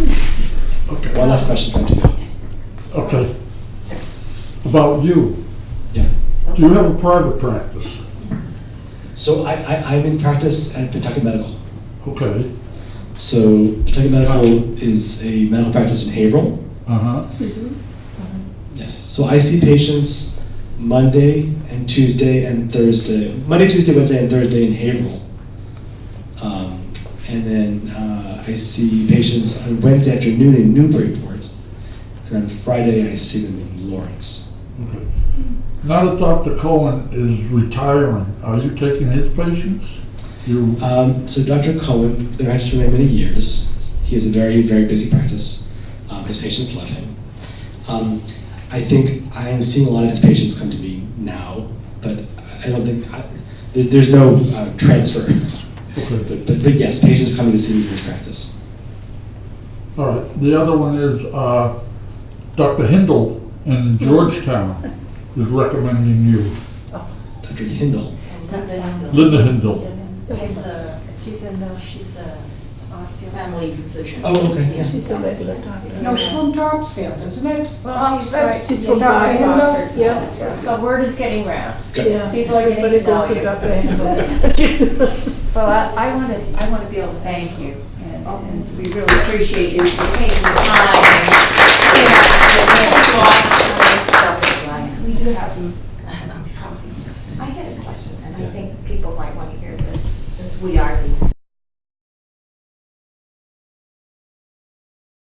know. Okay. One last question, time to go. Okay. About you, Yeah. do you have a private practice? So I'm in practice at Pawtucket Medical. Okay. So Pawtucket Medical is a medical practice in Haverhill. Uh-huh. Yes. So I see patients Monday and Tuesday and Thursday. Monday, Tuesday, Wednesday, and Thursday in Haverhill. And then I see patients on Wednesday afternoon in Newburyport. And on Friday I see them in Lawrence. Okay. Now that Dr. Cohen is retiring, are you taking his patients? You, So Dr. Cohen, been practicing for many years. He has a very, very busy practice. His patients love him. I think I am seeing a lot of his patients come to me now, but I don't think, there's no transfer. okay. But yes, patients are coming to see me for his practice. All right. The other one is Dr. Hindle in Georgetown is recommending you. Dr. Hindle. Linda Hindle. She's a family physician. Oh, okay, yeah. She's a regular doctor. No, she's from Topsfield, isn't it? Well, she's right. She's Yeah, from Dr. Hindle. Foster. Yeah. So word is getting round. Good. Yeah. People are getting to know Everybody you. goes to Dr. Hindle. Well, I want to be able to thank you, and we really appreciate you for taking the time. And, you know, we do have some